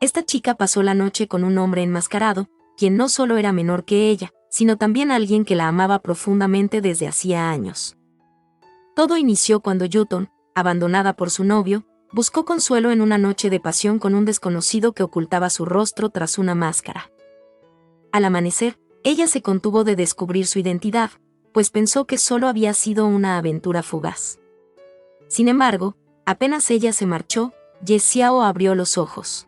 Esta chica pasó la noche con un hombre enmascarado, quien no solo era menor que ella, sino también alguien que la amaba profundamente desde hacía años. Todo inició cuando Yuton, abandonada por su novio, buscó consuelo en una noche de pasión con un desconocido que ocultaba su rostro tras una máscara. Al amanecer, ella se contuvo de descubrir su identidad, pues pensó que solo había sido una aventura fugaz. Sin embargo, apenas ella se marchó, Ye Xiao abrió los ojos.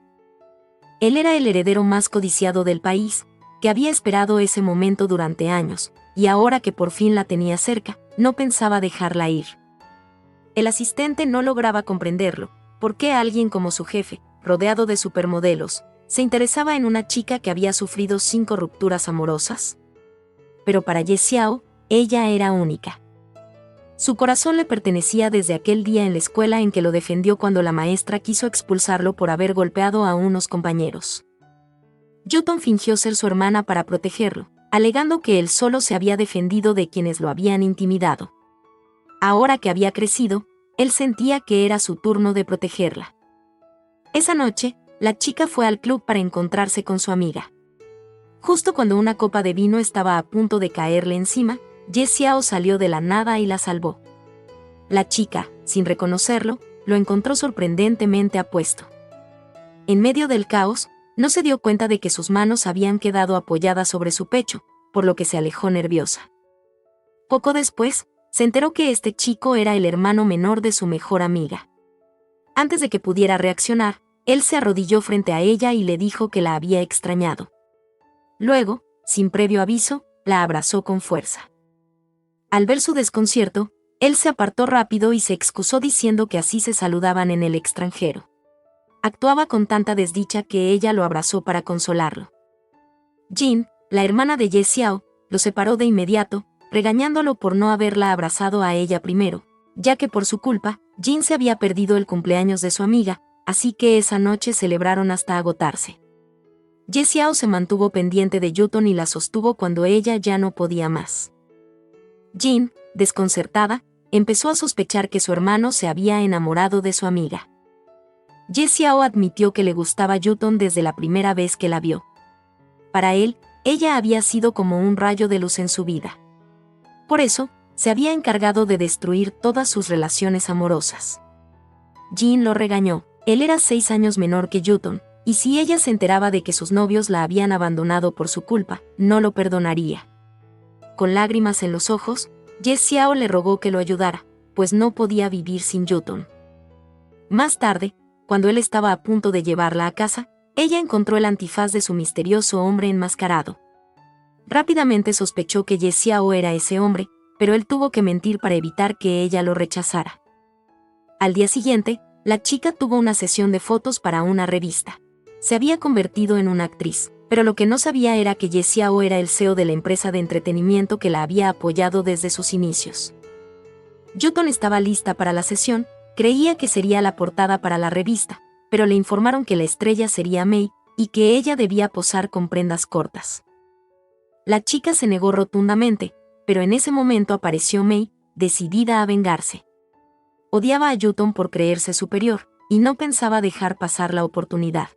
Él era el heredero más codiciado del país, que había esperado ese momento durante años, y ahora que por fin la tenía cerca, no pensaba dejarla ir. El asistente no lograba comprenderlo, por qué alguien como su jefe, rodeado de supermodelos, se interesaba en una chica que había sufrido 5 rupturas amorosas. Pero para Ye Xiao, ella era única. Su corazón le pertenecía desde aquel día en la escuela en que lo defendió cuando la maestra quiso expulsarlo por haber golpeado a unos compañeros. Yuton fingió ser su hermana para protegerlo, alegando que él solo se había defendido de quienes lo habían intimidado. Ahora que había crecido, él sentía que era su turno de protegerla. Esa noche, la chica fue al club para encontrarse con su amiga. Justo cuando una copa de vino estaba a punto de caerle encima, Ye Xiao salió de la nada y la salvó. La chica, sin reconocerlo, lo encontró sorprendentemente apuesto. En medio del caos, no se dio cuenta de que sus manos habían quedado apoyadas sobre su pecho, por lo que se alejó nerviosa. Poco después, se enteró que este chico era el hermano menor de su mejor amiga. Antes de que pudiera reaccionar, él se arrodilló frente a ella y le dijo que la había extrañado. Luego, sin previo aviso, la abrazó con fuerza. Al ver su desconcierto, él se apartó rápido y se excusó diciendo que así se saludaban en el extranjero. Actuaba con tanta desdicha que ella lo abrazó para consolarlo. Jin, la hermana de Ye Xiao, lo separó de inmediato, regañándolo por no haberla abrazado a ella primero, ya que por su culpa, Jin se había perdido el cumpleaños de su amiga, así que esa noche celebraron hasta agotarse. Ye Xiao se mantuvo pendiente de Yuton y la sostuvo cuando ella ya no podía más. Jin, desconcertada, empezó a sospechar que su hermano se había enamorado de su amiga. Ye Xiao admitió que le gustaba Yuton desde la primera vez que la vio. Para él, ella había sido como un rayo de luz en su vida. Por eso, se había encargado de destruir todas sus relaciones amorosas. Jin lo regañó. Él era 6 años menor que Yuton, y si ella se enteraba de que sus novios la habían abandonado por su culpa, no lo perdonaría. Con lágrimas en los ojos, Ye Xiao le rogó que lo ayudara, pues no podía vivir sin Yuton. Más tarde, cuando él estaba a punto de llevarla a casa, ella encontró el antifaz de su misterioso hombre enmascarado. Rápidamente sospechó que Ye Xiao era ese hombre, pero él tuvo que mentir para evitar que ella lo rechazara. Al día siguiente, la chica tuvo una sesión de fotos para una revista. Se había convertido en una actriz, pero lo que no sabía era que Ye Xiao era el CEO de la empresa de entretenimiento que la había apoyado desde sus inicios. Yuton estaba lista para la sesión, creía que sería la portada para la revista, pero le informaron que la estrella sería Mei, y que ella debía posar con prendas cortas. La chica se negó rotundamente, pero en ese momento apareció Mei, decidida a vengarse. Odiaba a Yuton por creerse superior, y no pensaba dejar pasar la oportunidad.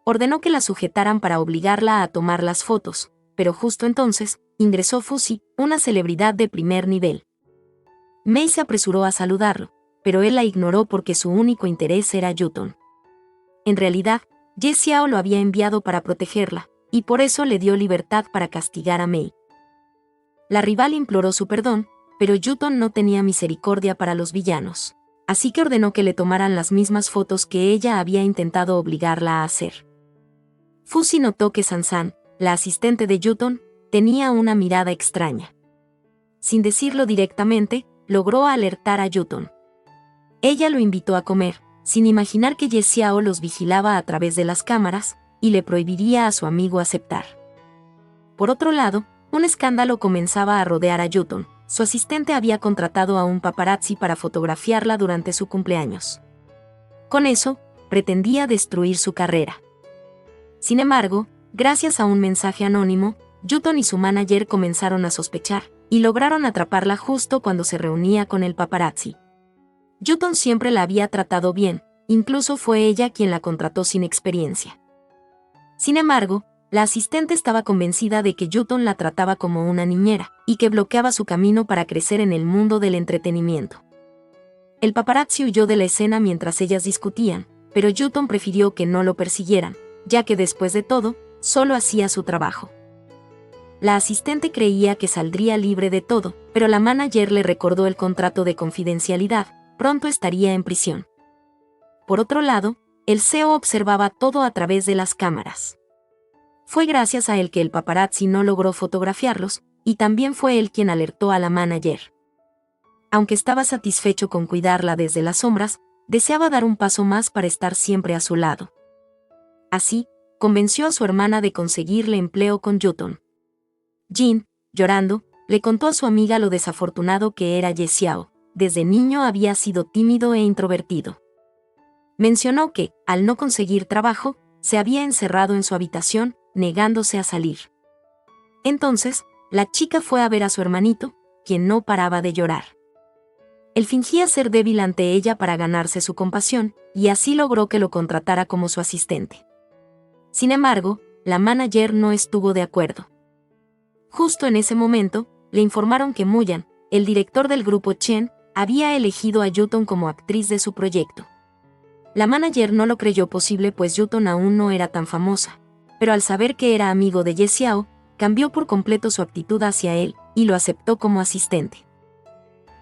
Ordenó que la sujetaran para obligarla a tomar las fotos, pero justo entonces, ingresó Fuzi, una celebridad de primer nivel. Mei se apresuró a saludarlo, pero él la ignoró porque su único interés era Yuton. En realidad, Ye Xiao lo había enviado para protegerla, y por eso le dio libertad para castigar a Mei. La rival imploró su perdón, pero Yuton no tenía misericordia para los villanos, así que ordenó que le tomaran las mismas fotos que ella había intentado obligarla a hacer. Fuzi notó que Sansan, la asistente de Yuton, tenía una mirada extraña. Sin decirlo directamente, logró alertar a Yuton. Ella lo invitó a comer, sin imaginar que Ye Xiao los vigilaba a través de las cámaras, y le prohibiría a su amigo aceptar. Por otro lado, un escándalo comenzaba a rodear a Yuton. Su asistente había contratado a un paparazzi para fotografiarla durante su cumpleaños. Con eso, pretendía destruir su carrera. Sin embargo, gracias a un mensaje anónimo, Yuton y su manager comenzaron a sospechar, y lograron atraparla justo cuando se reunía con el paparazzi. Yuton siempre la había tratado bien, incluso fue ella quien la contrató sin experiencia. Sin embargo, la asistente estaba convencida de que Yuton la trataba como una niñera, y que bloqueaba su camino para crecer en el mundo del entretenimiento. El paparazzi huyó de la escena mientras ellas discutían, pero Yuton prefirió que no lo persiguieran, ya que después de todo, solo hacía su trabajo. La asistente creía que saldría libre de todo, pero la manager le recordó el contrato de confidencialidad, pronto estaría en prisión. Por otro lado, el CEO observaba todo a través de las cámaras. Fue gracias a él que el paparazzi no logró fotografiarlos, y también fue él quien alertó a la manager. Aunque estaba satisfecho con cuidarla desde las sombras, deseaba dar un paso más para estar siempre a su lado. Así, convenció a su hermana de conseguirle empleo con Yuton. Jin, llorando, le contó a su amiga lo desafortunado que era Ye Xiao. Desde niño había sido tímido e introvertido. Mencionó que, al no conseguir trabajo, se había encerrado en su habitación, negándose a salir. Entonces, la chica fue a ver a su hermanito, quien no paraba de llorar. Él fingía ser débil ante ella para ganarse su compasión, y así logró que lo contratara como su asistente. Sin embargo, la manager no estuvo de acuerdo. Justo en ese momento, le informaron que Muyan, el director del grupo Chen, había elegido a Yuton como actriz de su proyecto. La manager no lo creyó posible pues Yuton aún no era tan famosa, pero al saber que era amigo de Ye Xiao, cambió por completo su actitud hacia él, y lo aceptó como asistente.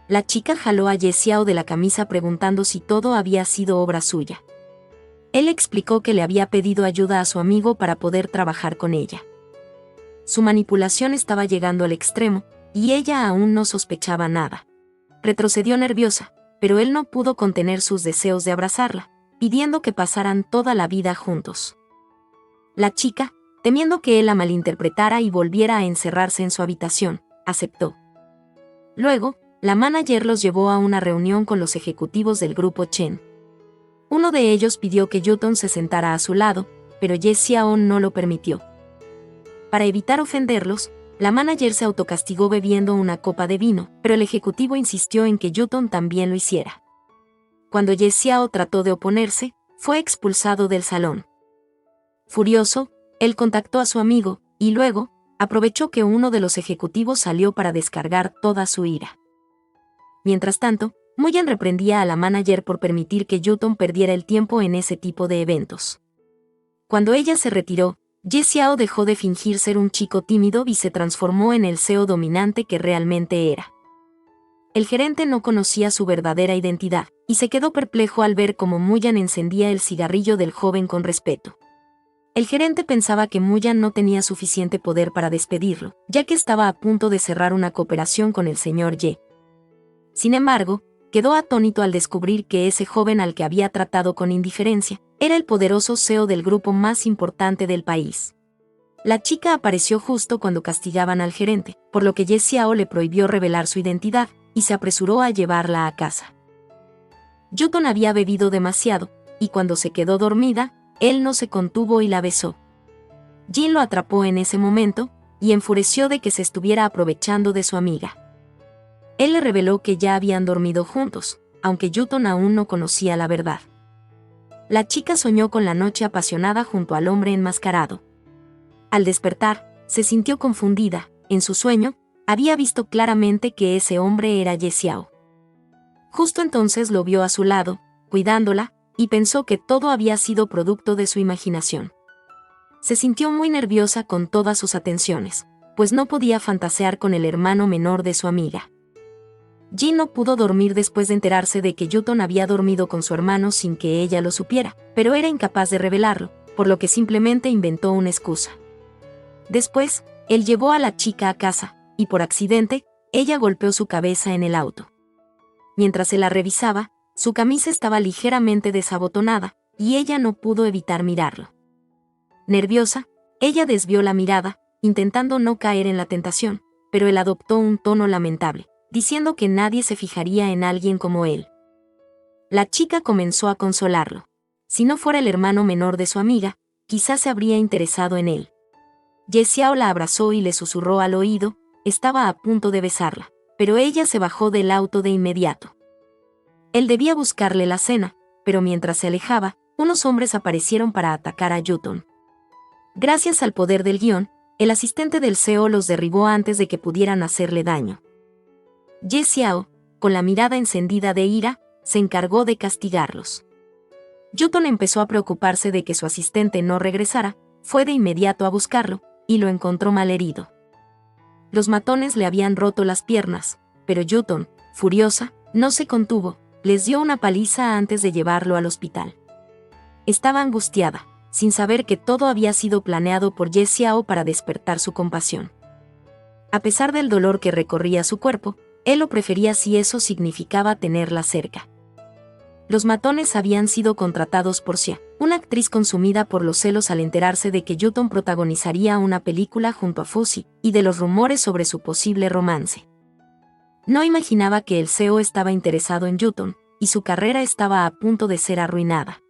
La chica jaló a Ye Xiao de la camisa preguntando si todo había sido obra suya. Él explicó que le había pedido ayuda a su amigo para poder trabajar con ella. Su manipulación estaba llegando al extremo, y ella aún no sospechaba nada. Retrocedió nerviosa, pero él no pudo contener sus deseos de abrazarla, pidiendo que pasaran toda la vida juntos. La chica, temiendo que él la malinterpretara y volviera a encerrarse en su habitación, aceptó. Luego, la manager los llevó a una reunión con los ejecutivos del grupo Chen. Uno de ellos pidió que Yuton se sentara a su lado, pero Ye Xiao no lo permitió. Para evitar ofenderlos, la manager se autocastigó bebiendo una copa de vino, pero el ejecutivo insistió en que Yuton también lo hiciera. Cuando Ye Xiao trató de oponerse, fue expulsado del salón. Furioso, él contactó a su amigo, y luego, aprovechó que uno de los ejecutivos salió para descargar toda su ira. Mientras tanto, Muyan reprendía a la manager por permitir que Yuton perdiera el tiempo en ese tipo de eventos. Cuando ella se retiró, Ye Xiao dejó de fingir ser un chico tímido y se transformó en el CEO dominante que realmente era. El gerente no conocía su verdadera identidad, y se quedó perplejo al ver cómo Muyan encendía el cigarrillo del joven con respeto. El gerente pensaba que Muyan no tenía suficiente poder para despedirlo, ya que estaba a punto de cerrar una cooperación con el señor Ye. Sin embargo, quedó atónito al descubrir que ese joven al que había tratado con indiferencia, era el poderoso CEO del grupo más importante del país. La chica apareció justo cuando castigaban al gerente, por lo que Ye Xiao le prohibió revelar su identidad, y se apresuró a llevarla a casa. Yuton había bebido demasiado, y cuando se quedó dormida, él no se contuvo y la besó. Jin lo atrapó en ese momento, y enfureció de que se estuviera aprovechando de su amiga. Él le reveló que ya habían dormido juntos, aunque Yuton aún no conocía la verdad. La chica soñó con la noche apasionada junto al hombre enmascarado. Al despertar, se sintió confundida. En su sueño, había visto claramente que ese hombre era Ye Xiao. Justo entonces lo vio a su lado, cuidándola, y pensó que todo había sido producto de su imaginación. Se sintió muy nerviosa con todas sus atenciones, pues no podía fantasear con el hermano menor de su amiga. Jin no pudo dormir después de enterarse de que Yuton había dormido con su hermano sin que ella lo supiera, pero era incapaz de revelarlo, por lo que simplemente inventó una excusa. Después, él llevó a la chica a casa, y por accidente, ella golpeó su cabeza en el auto. Mientras se la revisaba, su camisa estaba ligeramente desabotonada, y ella no pudo evitar mirarlo. Nerviosa, ella desvió la mirada, intentando no caer en la tentación, pero él adoptó un tono lamentable, diciendo que nadie se fijaría en alguien como él. La chica comenzó a consolarlo. Si no fuera el hermano menor de su amiga, quizás se habría interesado en él. Ye Xiao la abrazó y le susurró al oído, estaba a punto de besarla, pero ella se bajó del auto de inmediato. Él debía buscarle la cena, pero mientras se alejaba, unos hombres aparecieron para atacar a Yuton. Gracias al poder del guión, el asistente del CEO los derribó antes de que pudieran hacerle daño. Ye Xiao, con la mirada encendida de ira, se encargó de castigarlos. Yuton empezó a preocuparse de que su asistente no regresara, fue de inmediato a buscarlo, y lo encontró malherido. Los matones le habían roto las piernas, pero Yuton, furiosa, no se contuvo, les dio una paliza antes de llevarlo al hospital. Estaba angustiada, sin saber que todo había sido planeado por Ye Xiao para despertar su compasión. A pesar del dolor que recorría su cuerpo, él lo prefería si eso significaba tenerla cerca. Los matones habían sido contratados por Xia, una actriz consumida por los celos al enterarse de que Yuton protagonizaría una película junto a Fuzi, y de los rumores sobre su posible romance. No imaginaba que el CEO estaba interesado en Yuton, y su carrera estaba a punto de ser arruinada.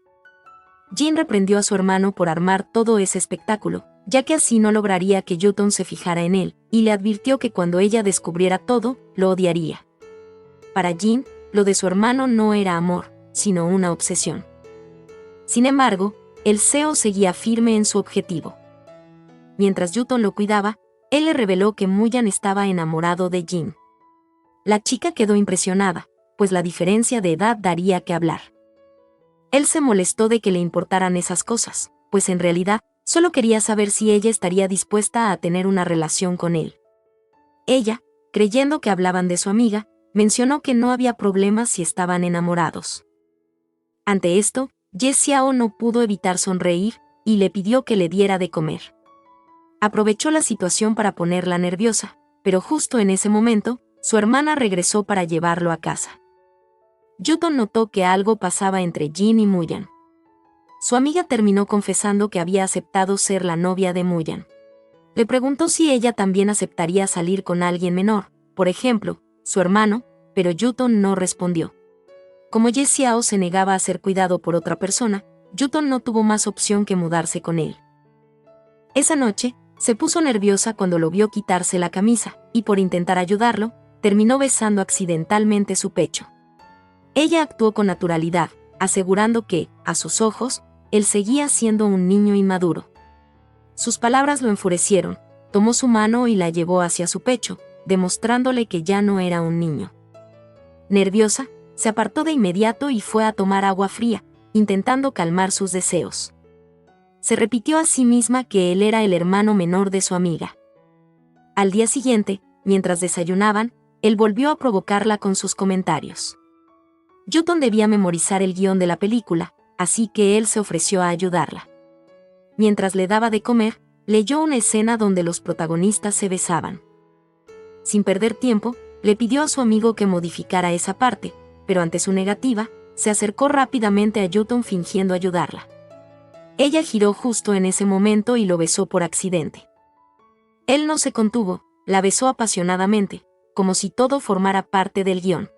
Jin reprendió a su hermano por armar todo ese espectáculo, ya que así no lograría que Yuton se fijara en él, y le advirtió que cuando ella descubriera todo, lo odiaría. Para Jin, lo de su hermano no era amor, sino una obsesión. Sin embargo, el CEO seguía firme en su objetivo. Mientras Yuton lo cuidaba, él le reveló que Muyan estaba enamorado de Jin. La chica quedó impresionada, pues la diferencia de edad daría que hablar. Él se molestó de que le importaran esas cosas, pues en realidad, solo quería saber si ella estaría dispuesta a tener una relación con él. Ella, creyendo que hablaban de su amiga, mencionó que no había problemas si estaban enamorados. Ante esto, Ye Xiao no pudo evitar sonreír, y le pidió que le diera de comer. Aprovechó la situación para ponerla nerviosa, pero justo en ese momento, su hermana regresó para llevarlo a casa. Yuton notó que algo pasaba entre Jin y Muyan. Su amiga terminó confesando que había aceptado ser la novia de Muyan. Le preguntó si ella también aceptaría salir con alguien menor, por ejemplo, su hermano, pero Yuton no respondió. Como Ye Xiao se negaba a ser cuidado por otra persona, Yuton no tuvo más opción que mudarse con él. Esa noche, se puso nerviosa cuando lo vio quitarse la camisa, y por intentar ayudarlo, terminó besando accidentalmente su pecho. Ella actuó con naturalidad, asegurando que, a sus ojos, él seguía siendo un niño inmaduro. Sus palabras lo enfurecieron, tomó su mano y la llevó hacia su pecho, demostrándole que ya no era un niño. Nerviosa, se apartó de inmediato y fue a tomar agua fría, intentando calmar sus deseos. Se repitió a sí misma que él era el hermano menor de su amiga. Al día siguiente, mientras desayunaban, él volvió a provocarla con sus comentarios. Yuton debía memorizar el guión de la película, así que él se ofreció a ayudarla. Mientras le daba de comer, leyó una escena donde los protagonistas se besaban. Sin perder tiempo, le pidió a su amigo que modificara esa parte, pero ante su negativa, se acercó rápidamente a Yuton fingiendo ayudarla. Ella giró justo en ese momento y lo besó por accidente. Él no se contuvo, la besó apasionadamente, como si todo formara parte del guión.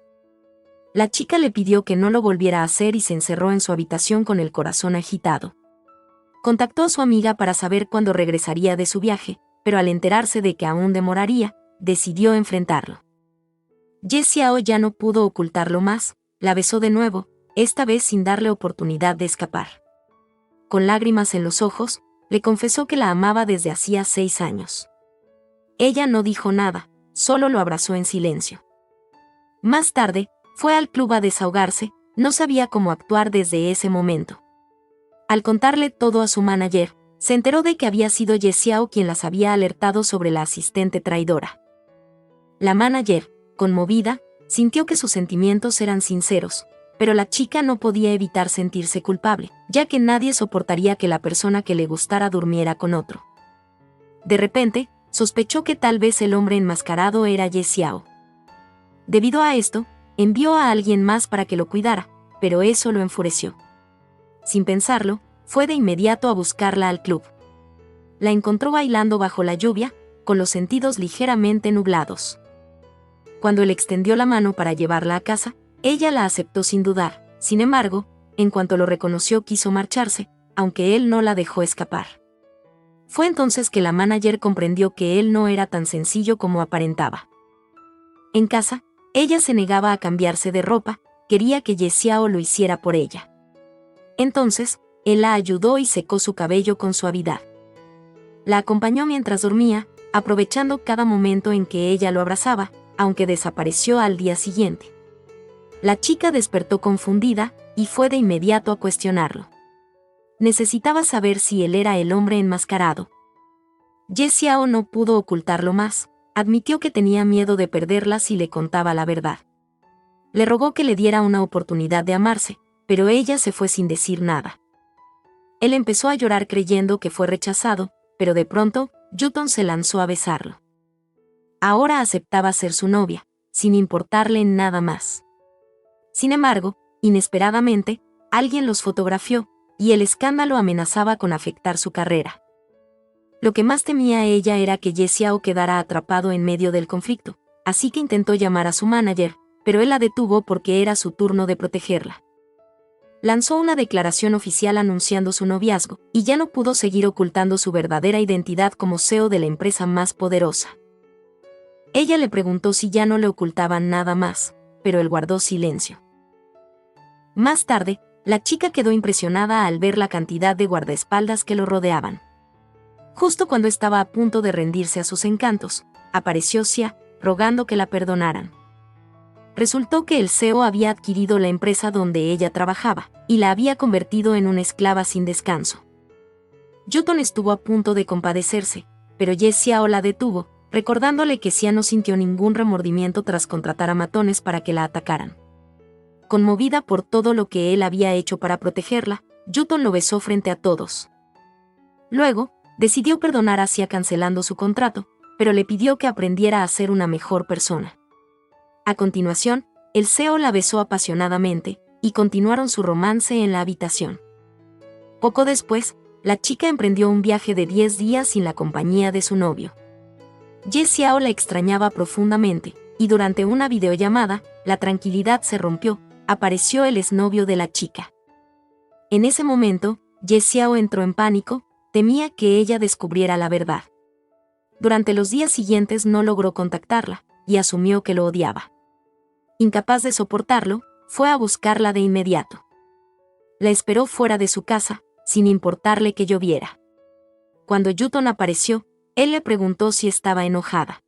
La chica le pidió que no lo volviera a hacer y se encerró en su habitación con el corazón agitado. Contactó a su amiga para saber cuándo regresaría de su viaje, pero al enterarse de que aún demoraría, decidió enfrentarlo. Ye Xiao ya no pudo ocultarlo más, la besó de nuevo, esta vez sin darle oportunidad de escapar. Con lágrimas en los ojos, le confesó que la amaba desde hacía 6 años. Ella no dijo nada, solo lo abrazó en silencio. Más tarde, fue al club a desahogarse, no sabía cómo actuar desde ese momento. Al contarle todo a su manager, se enteró de que había sido Ye Xiao quien las había alertado sobre la asistente traidora. La manager, conmovida, sintió que sus sentimientos eran sinceros, pero la chica no podía evitar sentirse culpable, ya que nadie soportaría que la persona que le gustara durmiera con otro. De repente, sospechó que tal vez el hombre enmascarado era Ye Xiao. Debido a esto, envió a alguien más para que lo cuidara, pero eso lo enfureció. Sin pensarlo, fue de inmediato a buscarla al club. La encontró bailando bajo la lluvia, con los sentidos ligeramente nublados. Cuando él extendió la mano para llevarla a casa, ella la aceptó sin dudar. Sin embargo, en cuanto lo reconoció quiso marcharse, aunque él no la dejó escapar. Fue entonces que la manager comprendió que él no era tan sencillo como aparentaba. En casa, ella se negaba a cambiarse de ropa, quería que Ye Xiao lo hiciera por ella. Entonces, él la ayudó y secó su cabello con suavidad. La acompañó mientras dormía, aprovechando cada momento en que ella lo abrazaba, aunque desapareció al día siguiente. La chica despertó confundida y fue de inmediato a cuestionarlo. Necesitaba saber si él era el hombre enmascarado. Ye Xiao no pudo ocultarlo más, admitió que tenía miedo de perderla si le contaba la verdad. Le rogó que le diera una oportunidad de amarse, pero ella se fue sin decir nada. Él empezó a llorar creyendo que fue rechazado, pero de pronto, Yuton se lanzó a besarlo. Ahora aceptaba ser su novia, sin importarle nada más. Sin embargo, inesperadamente, alguien los fotografió, y el escándalo amenazaba con afectar su carrera. Lo que más temía ella era que Ye Xiao quedara atrapado en medio del conflicto, así que intentó llamar a su manager, pero él la detuvo porque era su turno de protegerla. Lanzó una declaración oficial anunciando su noviazgo, y ya no pudo seguir ocultando su verdadera identidad como CEO de la empresa más poderosa. Ella le preguntó si ya no le ocultaban nada más, pero él guardó silencio. Más tarde, la chica quedó impresionada al ver la cantidad de guardaespaldas que lo rodeaban. Justo cuando estaba a punto de rendirse a sus encantos, apareció Xia, rogando que la perdonaran. Resultó que el CEO había adquirido la empresa donde ella trabajaba, y la había convertido en una esclava sin descanso. Yuton estuvo a punto de compadecerse, pero Ye Xiao la detuvo, recordándole que Xia no sintió ningún remordimiento tras contratar a matones para que la atacaran. Conmovida por todo lo que él había hecho para protegerla, Yuton lo besó frente a todos. Luego, decidió perdonar a Xia cancelando su contrato, pero le pidió que aprendiera a ser una mejor persona. A continuación, el CEO la besó apasionadamente, y continuaron su romance en la habitación. Poco después, la chica emprendió un viaje de 10 días sin la compañía de su novio. Ye Xiao la extrañaba profundamente, y durante una videollamada, la tranquilidad se rompió, apareció el exnovio de la chica. En ese momento, Ye Xiao entró en pánico, temía que ella descubriera la verdad. Durante los días siguientes no logró contactarla, y asumió que lo odiaba. Incapaz de soportarlo, fue a buscarla de inmediato. La esperó fuera de su casa, sin importarle que lloviera. Cuando Yuton apareció, él le preguntó si estaba enojada.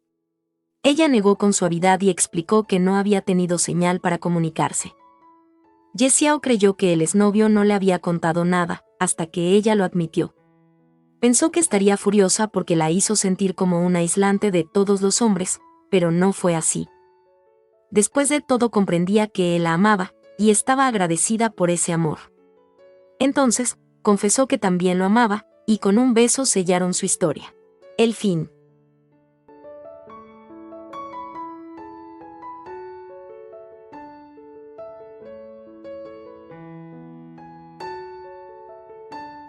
Ella negó con suavidad y explicó que no había tenido señal para comunicarse. Ye Xiao creyó que el exnovio no le había contado nada, hasta que ella lo admitió. Pensó que estaría furiosa porque la hizo sentir como un aislante de todos los hombres, pero no fue así. Después de todo comprendía que él la amaba, y estaba agradecida por ese amor. Entonces, confesó que también lo amaba, y con un beso sellaron su historia. El fin.